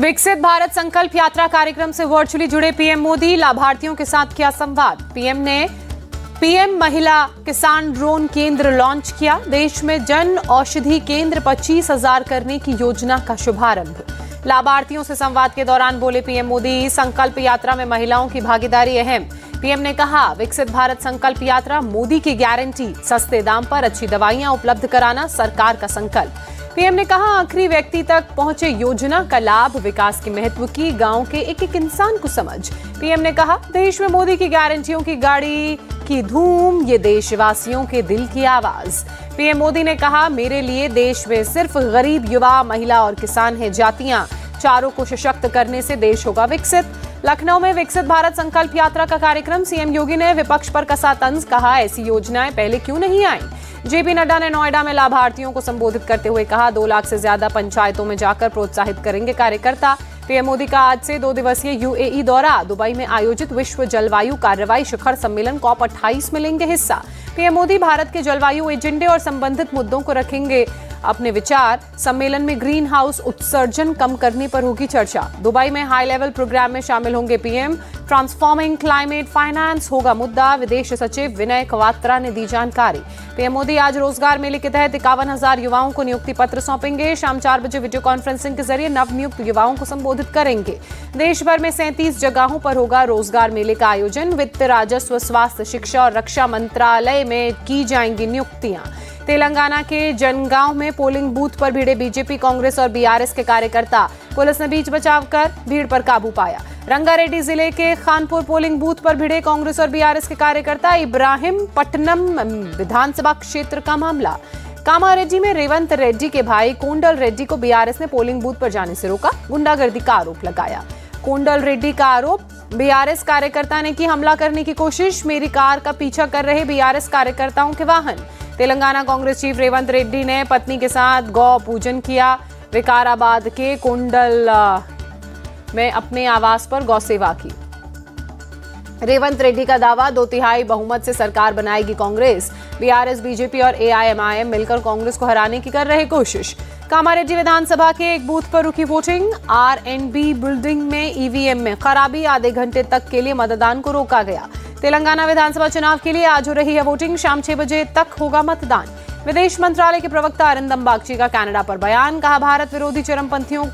विकसित भारत संकल्प यात्रा कार्यक्रम से वर्चुअली जुड़े पीएम मोदी, लाभार्थियों के साथ किया संवाद। पीएम ने पीएम महिला किसान ड्रोन केंद्र लॉन्च किया। देश में जन औषधि केंद्र 25,000 करने की योजना का शुभारंभ। लाभार्थियों से संवाद के दौरान बोले पीएम मोदी, संकल्प यात्रा में महिलाओं की भागीदारी अहम। पीएम ने कहा, विकसित भारत संकल्प यात्रा मोदी की गारंटी, सस्ते दाम पर अच्छी दवाइयां उपलब्ध कराना सरकार का संकल्प। पीएम ने कहा, आखिरी व्यक्ति तक पहुंचे योजना का लाभ, विकास के महत्व की गांव के एक एक इंसान को समझ। पीएम ने कहा, देश में मोदी की गारंटियों की गाड़ी की धूम, ये देशवासियों के दिल की आवाज। पीएम मोदी ने कहा, मेरे लिए देश में सिर्फ गरीब, युवा, महिला और किसान है जातियां, चारों को सशक्त करने से देश होगा विकसित। लखनऊ में विकसित भारत संकल्प यात्रा का कार्यक्रम, सीएम योगी ने विपक्ष पर कसा तंज, कहा ऐसी योजनाएं पहले क्यों नहीं आई। जेपी नड्डा ने नोएडा में लाभार्थियों को संबोधित करते हुए कहा, 2 लाख से ज्यादा पंचायतों में जाकर प्रोत्साहित करेंगे कार्यकर्ता। पीएम मोदी का आज से 2 दिवसीय यूएई दौरा, दुबई में आयोजित विश्व जलवायु कार्रवाई शिखर सम्मेलन COP28 में लेंगे हिस्सा। पीएम मोदी भारत के जलवायु एजेंडे और संबंधित मुद्दों को रखेंगे अपने विचार। सम्मेलन में ग्रीन हाउस उत्सर्जन कम करने पर होगी चर्चा। दुबई में हाई लेवल प्रोग्राम में शामिल होंगे पीएम। ट्रांसफॉर्मिंग क्लाइमेट फाइनेंस होगा मुद्दा, विदेश सचिव विनय क्वात्रा ने दी जानकारी। पीएम मोदी आज रोजगार मेले के तहत 51,000 युवाओं को नियुक्ति पत्र सौंपेंगे। शाम 4 बजे वीडियो कॉन्फ्रेंसिंग के जरिए नवनियुक्त युवाओं को संबोधित करेंगे। देश भर में 37 जगहों पर होगा रोजगार मेले का आयोजन। वित्त, राजस्व, स्वास्थ्य, शिक्षा और रक्षा मंत्रालय में की जाएंगी नियुक्तियां। तेलंगाना के जनगांव में पोलिंग बूथ पर भिड़े बीजेपी, कांग्रेस और बीआरएस के कार्यकर्ता, पुलिस ने बीच बचाव कर भीड़ पर काबू पाया। रंगारेड्डी जिले के खानपुर पोलिंग बूथ पर भिड़े कांग्रेस और बीआरएस के कार्यकर्ता, इब्राहिम पट्टनम विधानसभा क्षेत्र का मामला। कामारेड्डी में रेवंत रेड्डी के भाई कोंडल रेड्डी को बीआरएस ने पोलिंग बूथ पर जाने से रोका, गुंडागर्दी का आरोप लगाया। कोंडल रेड्डी का आरोप, बीआरएस कार्यकर्ता ने की हमला करने की कोशिश, मेरी कार का पीछा कर रहे बीआरएस कार्यकर्ताओं के वाहन। तेलंगाना कांग्रेस चीफ रेवंत रेड्डी ने पत्नी के साथ गौ पूजन किया। विकाराबाद के कोंडल में अपने आवास पर गौ सेवा की। रेवंत रेड्डी का दावा, 2/3 बहुमत से सरकार बनाएगी कांग्रेस। बीआरएस, बीजेपी और एआईएमआईएम मिलकर कांग्रेस को हराने की कर रहे कोशिश। कामारेड्डी विधानसभा के एक बूथ पर रुकी वोटिंग। आरएनबी बिल्डिंग में ईवीएम में खराबी, आधे घंटे तक के लिए मतदान को रोका गया। तेलंगाना विधानसभा चुनाव के लिए आज हो रही है वोटिंग, शाम 6 बजे तक होगा मतदान। विदेश मंत्रालय के प्रवक्ता अरिंदम बागची का कनाडा पर बयान, कहा भारत विरोधी चरमपंथियों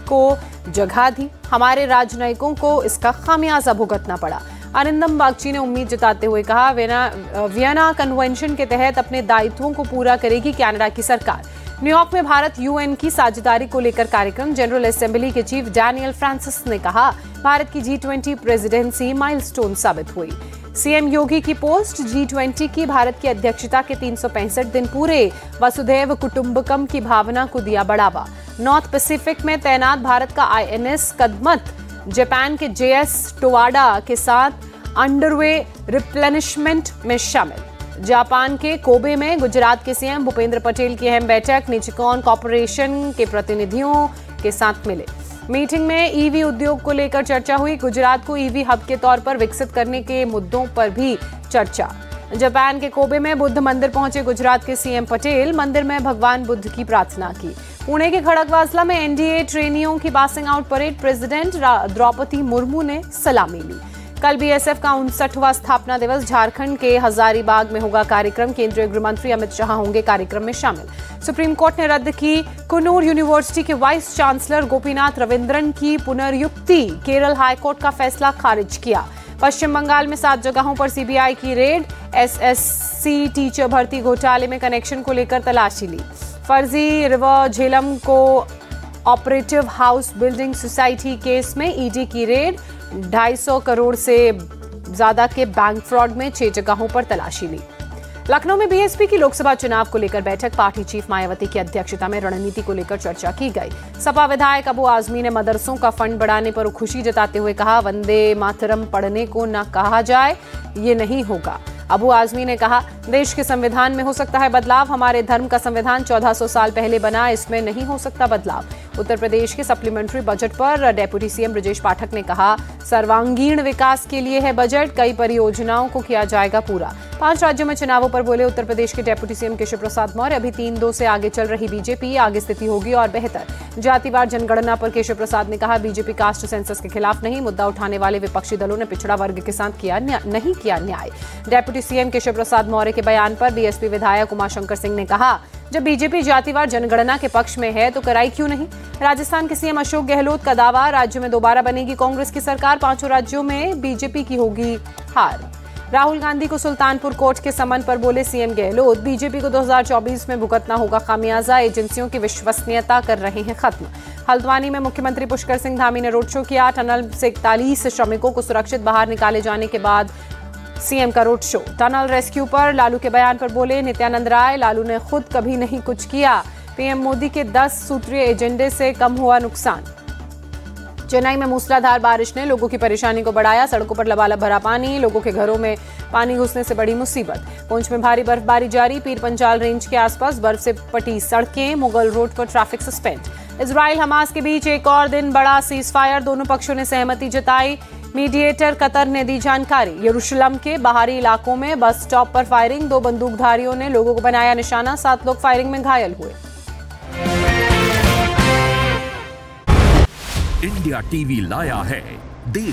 को जगह दी, हमारे राजनयिकों को इसका खामियाजा भुगतना पड़ा। अरिंदम बागची ने उम्मीद जताते हुए कहा, वियना कन्वेंशन के तहत अपने दायित्वों को पूरा करेगी कनाडा की सरकार। न्यूयॉर्क में भारत यूएन की साझेदारी को लेकर कार्यक्रम, जनरल असेंबली के चीफ डैनियल फ्रांसिस ने कहा, भारत की G20 प्रेसिडेंसी माइलस्टोन साबित हुई। सीएम योगी की पोस्ट, G20 की भारत की अध्यक्षता के 365 दिन पूरे, वसुधैव कुटुंबकम की भावना को दिया बढ़ावा। नॉर्थ पैसिफिक में तैनात भारत का INS कदमत, जापान के JS टोवाडा के साथ अंडरवे रिप्लेनिशमेंट में शामिल। जापान के कोबे में गुजरात के सीएम भूपेंद्र पटेल की अहम बैठक, निचिकॉन कॉर्पोरेशन के प्रतिनिधियों के साथ मिले। मीटिंग में ईवी उद्योग को लेकर चर्चा हुई। गुजरात को ईवी हब के तौर पर विकसित करने के मुद्दों पर भी चर्चा। जापान के कोबे में बुद्ध मंदिर पहुंचे गुजरात के सीएम पटेल, मंदिर में भगवान बुद्ध की प्रार्थना की। पुणे के खड़गवासला में एनडीए ट्रेनियों की passing out parade, president Draupadi Murmu ने सलामी ली। कल बीएसएफ का 59वां स्थापना दिवस, झारखंड के हजारीबाग में होगा कार्यक्रम, केंद्रीय गृह मंत्री अमित शाह होंगे कार्यक्रम में शामिल। सुप्रीम कोर्ट ने रद्द की कुन्नूर यूनिवर्सिटी के वाइस चांसलर गोपीनाथ रविंद्रन की पुनर्युक्ति, केरल हाईकोर्ट का फैसला खारिज किया। पश्चिम बंगाल में 7 जगहों पर सीबीआई की रेड, एसएससी टीचर भर्ती घोटाले में कनेक्शन को लेकर तलाशी ली। फर्जी river Jhelum co operative house building society case में ईडी की रेड, 250 करोड़ से ज्यादा के बैंक फ्रॉड में 6 जगहों पर तलाशी ली। लखनऊ में बीएसपी की लोकसभा चुनाव को लेकर बैठक, पार्टी चीफ मायावती की अध्यक्षता में रणनीति को लेकर चर्चा की गई। सपा विधायक अबू आजमी ने मदरसों का फंड बढ़ाने पर खुशी जताते हुए कहा, वंदे मातरम पढ़ने को न कहा जाए, ये नहीं होगा। अबू आजमी ने कहा, देश के संविधान में हो सकता है बदलाव, हमारे धर्म का संविधान 1400 साल पहले बना, इसमें नहीं हो सकता बदलाव। उत्तर प्रदेश के सप्लीमेंट्री बजट पर डेप्यूटी सीएम ब्रजेश पाठक ने कहा, सर्वांगीण विकास के लिए है बजट, कई परियोजनाओं को किया जाएगा पूरा। 5 राज्यों में चुनावों पर बोले उत्तर प्रदेश के डेप्यूटी सीएम केशव प्रसाद मौर्य। अभी 3-2 से आगे चल रही बीजेपी, आगे स्थिति होगी और बेहतर। जातिवार जनगणना पर केशव प्रसाद ने कहा, बीजेपी कास्ट सेंसस के खिलाफ नहीं, मुद्दा उठाने वाले विपक्षी दलों ने पिछड़ा वर्ग के साथ नहीं किया न्याय। डेप्यूटी सीएम केशव प्रसाद मौर्य के बयान पर बीएसपी विधायक उमाशंकर सिंह ने कहा, जब बीजेपी जातिवार जनगणना के पक्ष में है तो कराई क्यों नहीं। राजस्थान के सीएम अशोक गहलोत का दावा, राज्य में दोबारा बनेगी कांग्रेस की सरकार, 5 राज्यों में बीजेपी की होगी हार। राहुल गांधी को सुल्तानपुर कोर्ट के समन पर बोले सीएम गहलोत, बीजेपी को 2024 में भुगतना होगा खामियाजा, एजेंसियों की विश्वसनीयता कर रहे हैं खत्म। हल्द्वानी में मुख्यमंत्री पुष्कर सिंह धामी ने रोड शो किया। टनल से 41 श्रमिकों को सुरक्षित बाहर निकाले जाने के बाद सीएम का रोड शो। टनल रेस्क्यू पर लालू के बयान पर बोले नित्यानंद राय, लालू ने खुद कभी नहीं कुछ किया। पीएम मोदी के 10 सूत्रीय एजेंडे से कम हुआ नुकसान। चेन्नई में मूसलाधार बारिश ने लोगों की परेशानी को बढ़ाया, सड़कों पर लबालब भरा पानी, लोगों के घरों में पानी घुसने से बड़ी मुसीबत। पुंछ में भारी बर्फबारी जारी, पीर पंजाल रेंज के आसपास बर्फ से पटी सड़कें, मुगल रोड पर ट्रैफिक सस्पेंड। इजराइल हमास के बीच एक और दिन बड़ा सीजफायर, दोनों पक्षों ने सहमति जताई। मीडिएटर कतर ने दी जानकारी। यरूशलेम के बाहरी इलाकों में बस स्टॉप पर फायरिंग, 2 बंदूकधारियों ने लोगों को बनाया निशाना, 7 लोग फायरिंग में घायल हुए। इंडिया टीवी लाया है देश